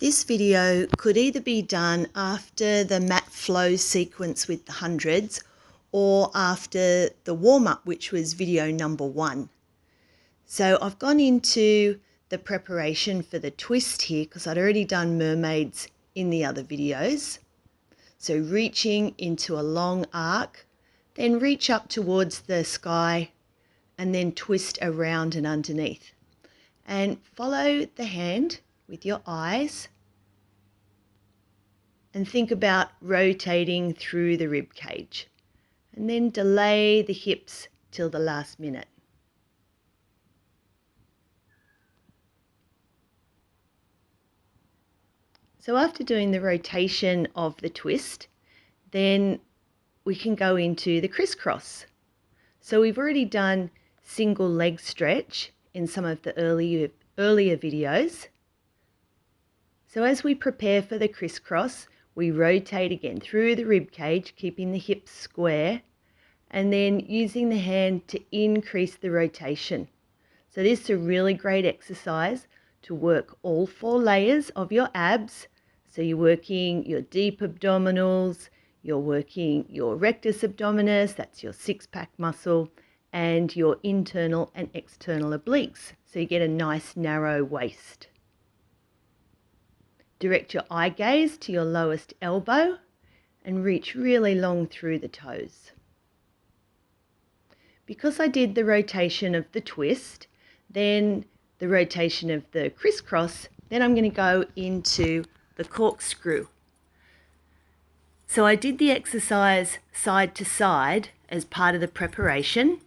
This video could either be done after the mat flow sequence with the hundreds or after the warm-up, which was video number 1. So I've gone into the preparation for the twist here because I'd already done mermaids in the other videos. So reaching into a long arc, then reach up towards the sky and then twist around and underneath. And follow the hand with your eyes and think about rotating through the rib cage, and then delay the hips till the last minute. So after doing the rotation of the twist, then we can go into the crisscross. So we've already done single leg stretch in some of the earlier videos. So as we prepare for the crisscross, we rotate again through the rib cage, keeping the hips square, and then using the hand to increase the rotation. So this is a really great exercise to work all 4 layers of your abs. So you're working your deep abdominals, you're working your rectus abdominis, that's your 6-pack muscle, and your internal and external obliques. So you get a nice narrow waist. Direct your eye gaze to your lowest elbow and reach really long through the toes. Because I did the rotation of the twist, then the rotation of the crisscross, then I'm going to go into the corkscrew. So I did the exercise side to side as part of the preparation.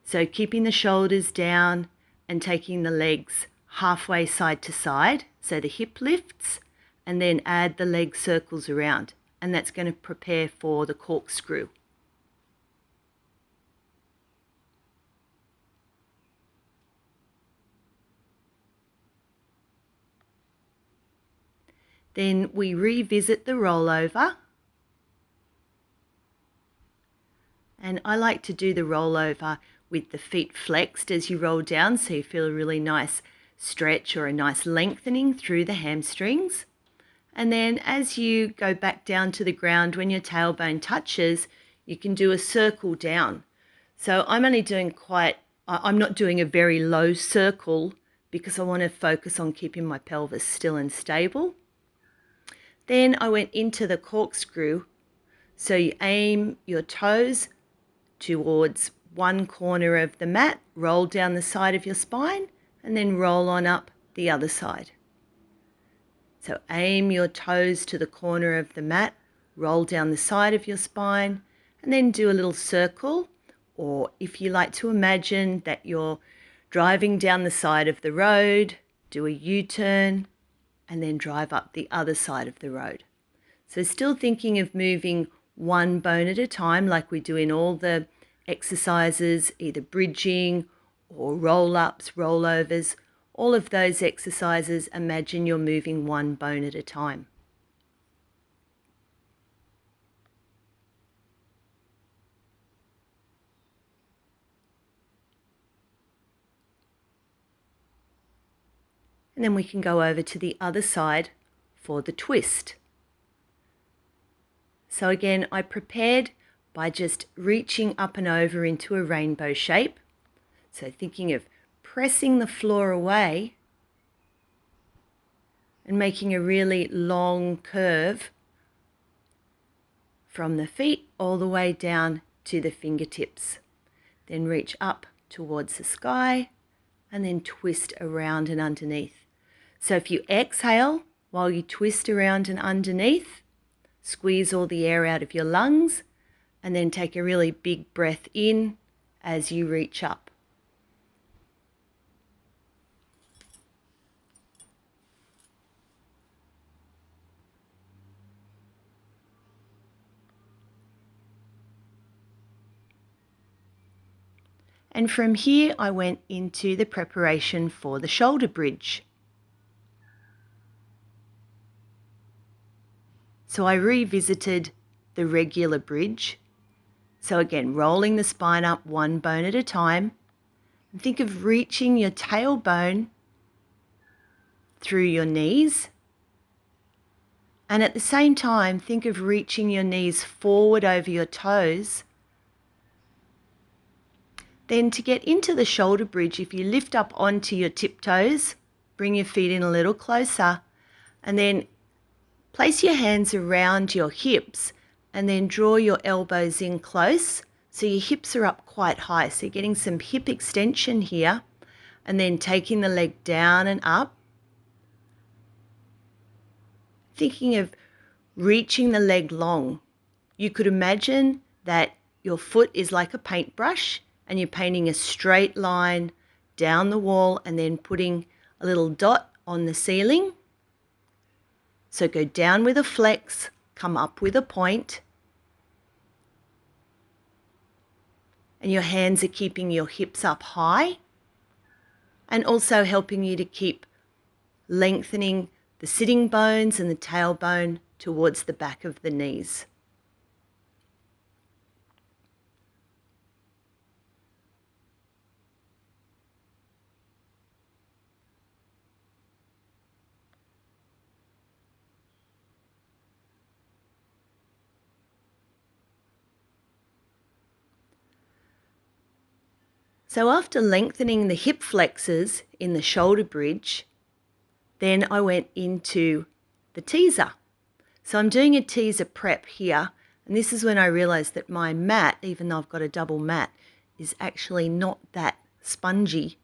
So keeping the shoulders down and taking the legs halfway side to side, so the hip lifts, and then add the leg circles around, and that's going to prepare for the corkscrew. Then we revisit the rollover, and I like to do the rollover with the feet flexed as you roll down, so you feel a really nice stretch or a nice lengthening through the hamstrings. And then as you go back down to the ground, when your tailbone touches, you can do a circle down. So I'm not doing a very low circle because I want to focus on keeping my pelvis still and stable. Then I went into the corkscrew. So you aim your toes towards one corner of the mat, roll down the side of your spine, and then roll on up the other side. So aim your toes to the corner of the mat, roll down the side of your spine, and then do a little circle. Or if you like to imagine that you're driving down the side of the road, do a U-turn, and then drive up the other side of the road. So still thinking of moving one bone at a time, like we do in all the exercises, either bridging or roll-ups, rollovers, all of those exercises, imagine you're moving one bone at a time. And then we can go over to the other side for the twist. So again, I prepared by just reaching up and over into a rainbow shape. So thinking of pressing the floor away and making a really long curve from the feet all the way down to the fingertips. Then reach up towards the sky and then twist around and underneath. So if you exhale while you twist around and underneath, squeeze all the air out of your lungs, and then take a really big breath in as you reach up. And from here, I went into the preparation for the shoulder bridge. So I revisited the regular bridge. So again, rolling the spine up one bone at a time. And think of reaching your tailbone through your knees And at the same time, think of reaching your knees forward over your toes. Then to get into the shoulder bridge, if you lift up onto your tiptoes, bring your feet in a little closer, and then place your hands around your hips and then draw your elbows in close so your hips are up quite high. So you're getting some hip extension here, and then taking the leg down and up. Thinking of reaching the leg long. You could imagine that your foot is like a paintbrush and you're painting a straight line down the wall and then putting a little dot on the ceiling. So go down with a flex, come up with a point, and your hands are keeping your hips up high and also helping you to keep lengthening the sitting bones and the tailbone towards the back of the knees. So after lengthening the hip flexors in the shoulder bridge, then I went into the teaser. So I'm doing a teaser prep here, and this is when I realized that my mat, even though I've got a double mat, is actually not that spongy.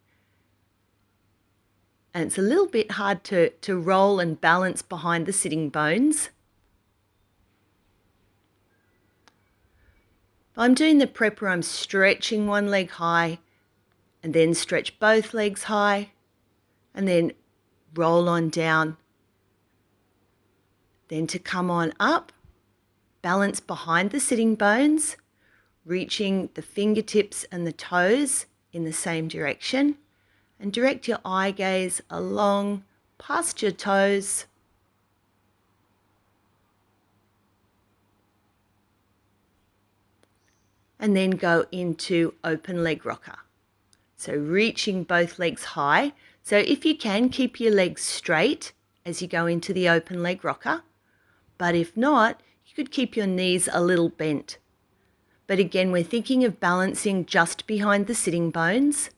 And it's a little bit hard to roll and balance behind the sitting bones. I'm doing the prep where I'm stretching one leg high and then stretch both legs high and then roll on down. Then to come on up, balance behind the sitting bones, reaching the fingertips and the toes in the same direction, and direct your eye gaze along past your toes. And then go into open leg rocker. So reaching both legs high. So if you can, keep your legs straight as you go into the open leg rocker. But if not, you could keep your knees a little bent. But again, we're thinking of balancing just behind the sitting bones.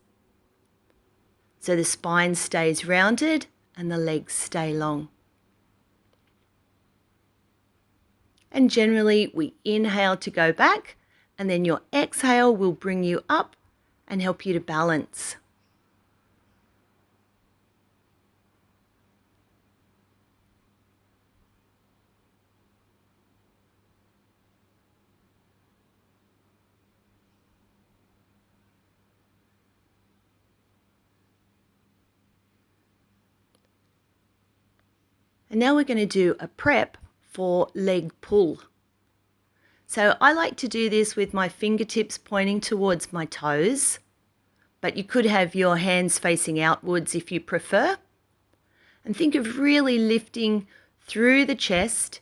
So the spine stays rounded and the legs stay long. And generally we inhale to go back, and then your exhale will bring you up and help you to balance. And now we're going to do a prep for leg pull. So I like to do this with my fingertips pointing towards my toes, but you could have your hands facing outwards if you prefer. And think of really lifting through the chest,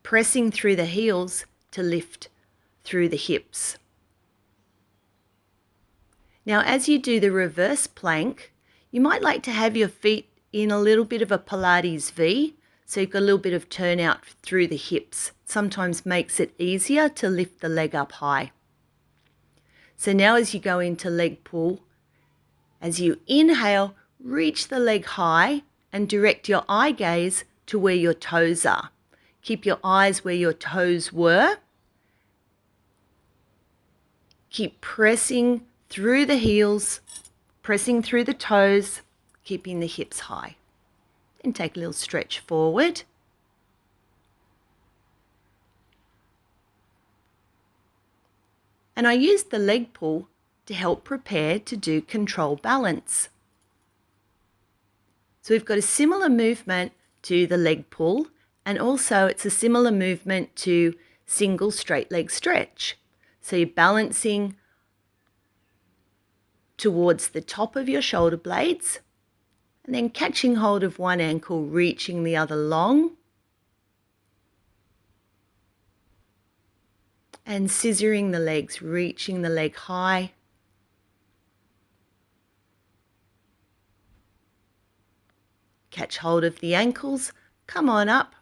pressing through the heels to lift through the hips. Now, as you do the reverse plank, you might like to have your feet in a little bit of a Pilates V, so you've got a little bit of turnout through the hips. Sometimes makes it easier to lift the leg up high. So now as you go into leg pull, as you inhale, reach the leg high and direct your eye gaze to where your toes are. Keep your eyes where your toes were. Keep pressing through the heels, pressing through the toes, keeping the hips high. And take a little stretch forward. And I used the leg pull to help prepare to do control balance. So we've got a similar movement to the leg pull, and also it's a similar movement to single straight leg stretch. So you're balancing towards the top of your shoulder blades and then catching hold of one ankle, reaching the other long, and scissoring the legs, reaching the leg high. Catch hold of the ankles, come on up,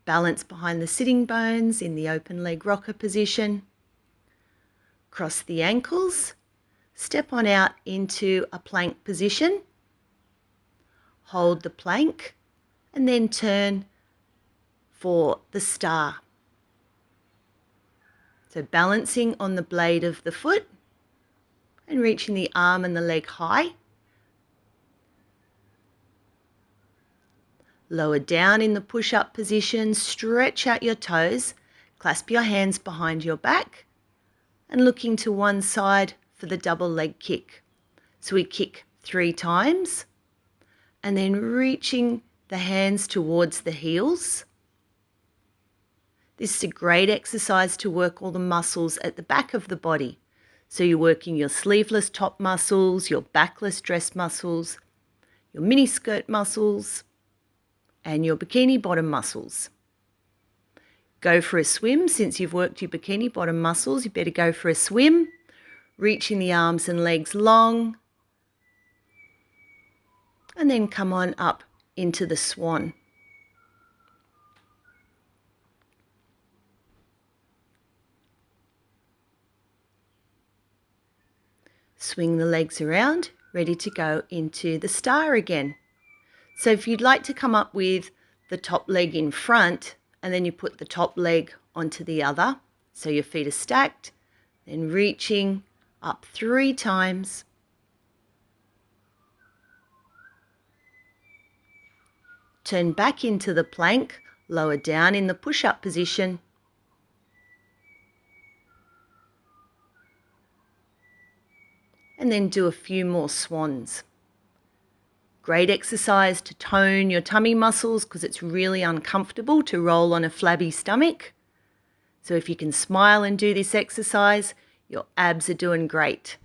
Balance behind the sitting bones in the open leg rocker position. Cross the ankles. Step on out into a plank position. Hold the plank and then turn for the star. So balancing on the blade of the foot and reaching the arm and the leg high. Lower down in the push-up position, stretch out your toes, clasp your hands behind your back and looking to one side for the double leg kick. So we kick 3 times and then reaching the hands towards the heels. This is a great exercise to work all the muscles at the back of the body. So you're working your sleeveless top muscles, your backless dress muscles, your mini skirt muscles, and your bikini bottom muscles. Go for a swim. Since you've worked your bikini bottom muscles, you better go for a swim, reaching the arms and legs long, and then come on up into the swan. Swing the legs around, ready to go into the star again. So if you'd like to come up with the top leg in front and then you put the top leg onto the other, so your feet are stacked, then reaching up 3 times. Turn back into the plank, lower down in the push-up position. And then do a few more swans. Great exercise to tone your tummy muscles because it's really uncomfortable to roll on a flabby stomach. So if you can smile and do this exercise, your abs are doing great.